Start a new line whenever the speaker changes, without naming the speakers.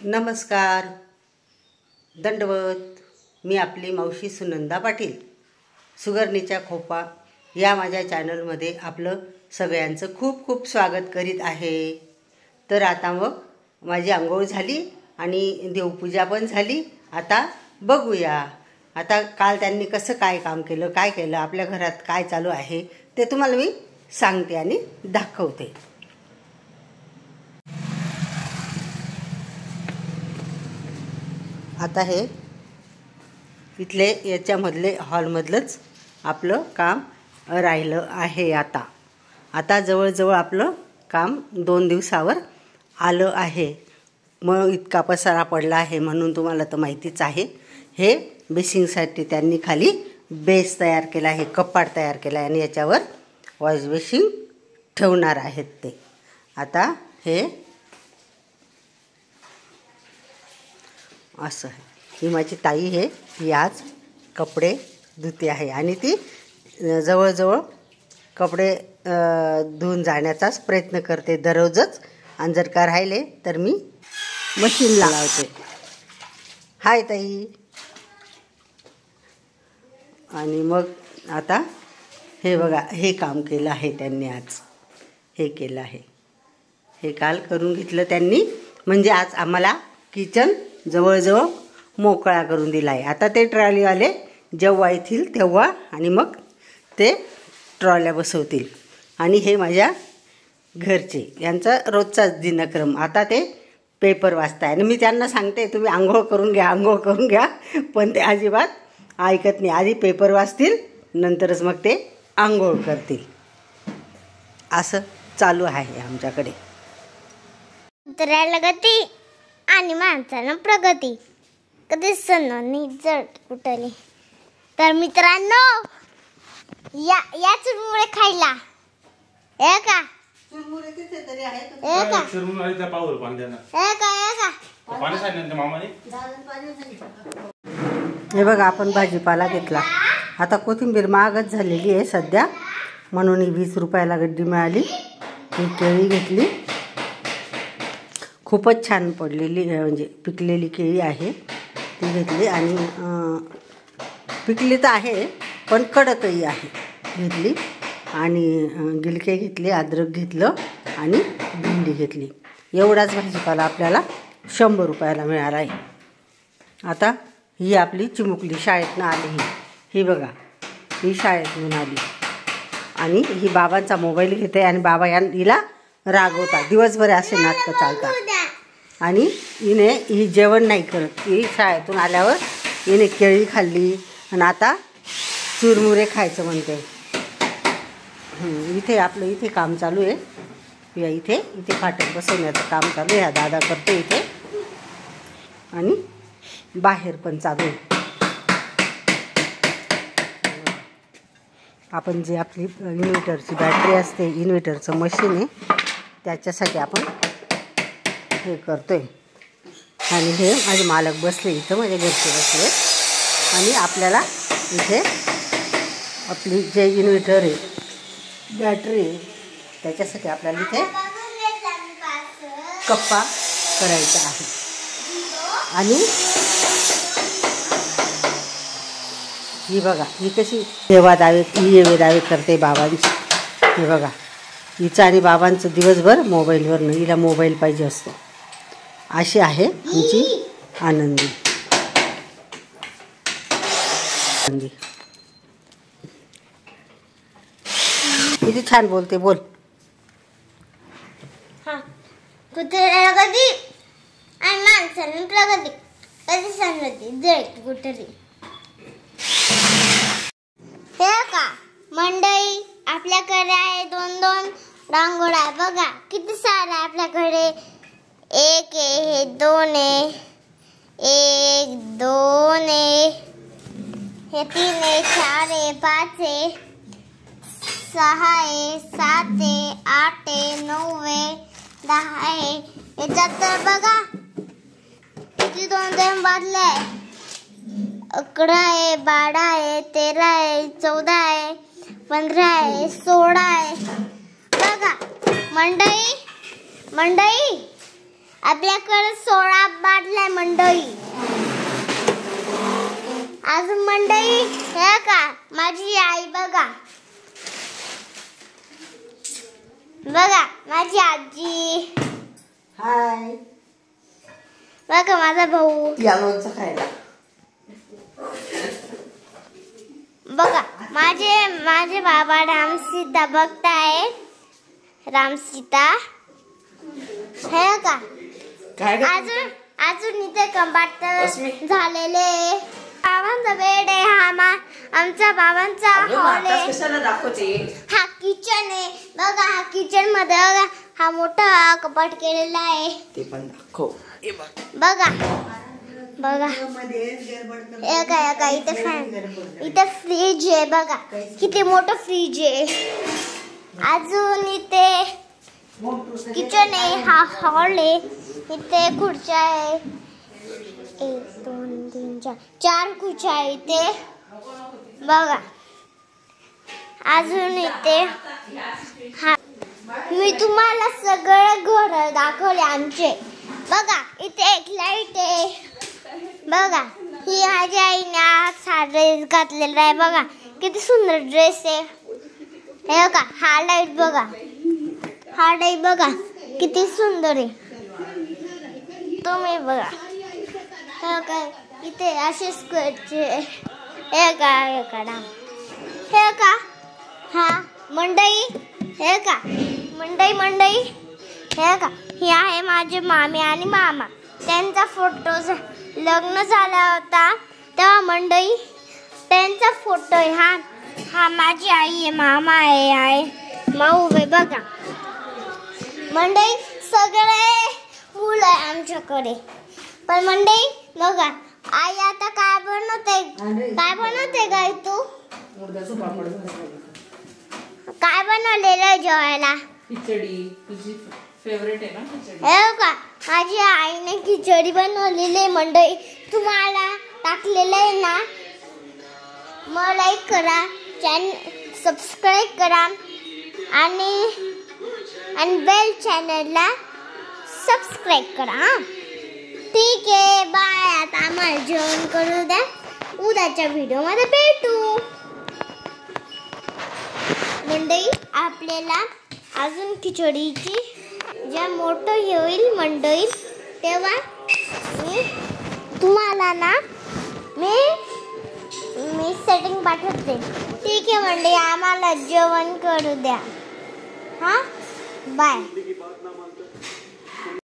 नमस्कार, दंडवत। मी आपली मावशी सुनंदा पाटील। सुगरणीच्या खोपा या माझ्या चॅनलमध्ये आपलं सगळ्यांचं खूप खूप स्वागत करीत आहे। तर आता मग माझी आंघोळ झाली आणि देवपूजा पण झाली। आता बघूया आता काल त्यांनी कसं काय काम केलं, काय केलं, आपल्या घरात काय चालू आहे ते तुम्हाला मी सांगते आणि दाखवते। आता हे इथले याच्यामधले हॉलमधलंच आपलं काम राहिलं आहे। आता जवळजवळ आपलं काम 2 दिवसावर आलं आहे। मग इतका पसारा पडला आहे म्हणून तुम्हाला तर माहितीच आहे। हे बेसिंगसाठी त्यांनी खाली बेस तयार केला आहे, कपाट तयार केला आहे आणि याच्यावर वॉश बेसिंग ठेवणार आहेत ते। आता हे असं आहे। ही माझी ताई आहे, ही आज कपडे धुते आहे आणि ती जवळजवळ कपडे धुवून जाण्याचाच प्रयत्न करते दररोजच। आणि जर का राहिले तर मी मशीन लावते। हाय ताई। आणि मग आता हे बघा, हे काम केलं आहे त्यांनी आज। हे केलं आहे, हे काल करून घेतलं त्यांनी, म्हणजे आज आम्हाला किचन जवळजवळ मोकळा करून दिला आहे। आता ते ट्रॉलीवाले जेव्हा येतील तेव्हा आणि मग ते ट्रॉल्या बसवतील। आणि हे माझ्या घरचे, यांचा रोजचाच दिनक्रम। आता ते पेपर वाचताय आणि मी त्यांना सांगते तुम्ही आंघोळ करून घ्या, आंघोळ करून घ्या, पण ते अजिबात ऐकत नाही। आधी पेपर वाचतील नंतरच मग ते आंघोळ करतील। असं चालू आहे आमच्याकडे।
कुत्र्याला गती आणि माणसाला प्रगती, कधी सणांनी जट कुठली। तर मित्रांनो, या चुरमुरे खायला हे का
चुरमुरे तिथे तरी आहेत,
हे का
चुरमुरे त्या पावर पाणी द्या ना,
हे का
पाणी सांगितलं मामाने।
हे बघा, आपण भाजीपाला घेतला। आता कोथिंबीर महागच झालेली आहे सध्या, म्हणून 20 रुपयाला गड्डी मिळाली। ही केळी घेतली, खूपच छान पडलेली म्हणजे पिकलेली केळी आहे ती घेतली। आणि पिकली तर आहे पण कडकही आहे घेतली। आणि गिलके घेतले, अद्रक घेतलं आणि भेंडी घेतली। एवढाच भाजीपाला आपल्याला 100 रुपयाला मिळाला आहे। आता ही आपली चिमुकली शाळेतनं आली, ही बघा, ही शाळेतून आली आणि ही बाबांचा मोबाईल घेते आणि बाबा हिला रागवतात। दिवसभर असे नाटकं चालतात। आणि ही जेवण नाही करत। ही शाळेतून आल्यावर हिने केळी खाल्ली आणि आता चुरमुरे खायचं म्हणते। इथे आपलं इथे काम चालू आहे, या इथे फाटक बसवण्याचं काम चालू आहे। हा दादा करतो इथे, आणि बाहेर पण चालू आहे। आपण जे आपली इन्व्हर्टरची बॅटरी असते, इन्व्हर्टरचं मशीन आहे, त्याच्यासाठी आपण हे करतोय। आणि हे माझे मालक बसले इथं, माझे घरचे बसले। आणि आपल्याला इथे आपली जे इन्व्हर्टर आहे, बॅटरी आहे, त्याच्यासाठी आपल्याला इथे कप्पा करायचा आहे। आणि ही बघा, ही कशी येवे करते बाबांची। हे बघा, हिचं आणि बाबांचं दिवसभर मोबाईलवर, हिला मोबाईल पाहिजे असतो। अशी आहे आमची आनंदी। किती छान बोलते, बोल।
कुत्र्याला गती आणि माणसाला प्रगती, कधी सणांनी जट कुठली। हे का मंडळी, आपल्याकडे आहे 2 रांगोळ्या। बघा किती साऱ्या आपल्याकडे, 1 आहे, हे 2 आहे, 1 2 आहे, हे 3 आहे, 4 आहे, 5 आहे, 6 आहे, 7 आहे, 8 आहे, 9 आहे, 10 आहे। याच्यात तर बघा किती 2 बादल्या आहे, 11 आहे, 12 आहे, 13 आहे, 14 आहे, 15 आहे, 16 आहे। बघा मंडळी, आपल्याकडे 16 बाटल्या मंडई. अजून मंडई हे का माझी आई बघा. बघा माझी आजी.
हाय.
बघा माझा भाऊ.
या लोणचं खायला.
बघा माझे बाबा रामसीता बघताय. रामसीता हे का अजून इथे कंपार्ट झालेले. बाबांचा बेड आहे. आमचा बाबांचा हॉल आहे. हा किचन आहे. बघा हा किचन मध्ये बघा हा मोठा कपाट केलेला आहे.
ते पण दाखव.
बघा बघा एका इथे फॅन. इथे फ्रीज आहे. बघा किती मोठं फ्रीज आहे. अजून इथे किचन आहे. हा हॉल आहे. इथे खुर्च्या आहे. 1 2 3 4 खुर्च्या आहे इथे. बघा अजून इथे हा मी तुम्हाला सगळे घर दाखवले आमचे. बघा इथे एक लाईट आहे. बघा ही माझ्या आईने ड्रेस घातलेला आहे. बघा किती सुंदर ड्रेस आहे. हे बघा हा लाईट बघा. हा लाईट बघा किती सुंदर आहे. तुम्ही बघा हे काय इथे असे स्क्वेअरचे हे का हा मंडई हे का मंडई हे का. ही आहे माझे मामी आणि मामा. त्यांचा फोटो लग्न झाला होता तेव्हा मंडई त्यांचा फोटो आहे. हा माझी आई आहे. मामा आहे माऊ आहे. बघा मंडई सगळे फुल आहे आमच्याकडे. पण मंडई बघा आई आता काय बनवते गाय तू. काय बनवलेलं आहे जेवायला.
खिचडी तुझी फेवरेट आहे ना खिचडी.
हे का माझी आईने खिचडी बनवलेली आहे. मंडई तुम्हाला टाकलेलं आहे ना. मग लाईक करा. सबस्क्राईब करा आणि बेल चॅनलला सबस्क्राईब करा. ठीक आहे बाय. आता आम्हाला जेवण करू द्या. उद्याच्या व्हिडिओमध्ये भेटू. मंडई आपल्याला अजून खिचडीची ज्या मोठं होईल मंडई तेव्हा मी तुम्हाला ना मी सेटिंग पाठवते. ठीक आहे मंडई आम्हाला जेवण करू द्या. हा बाय.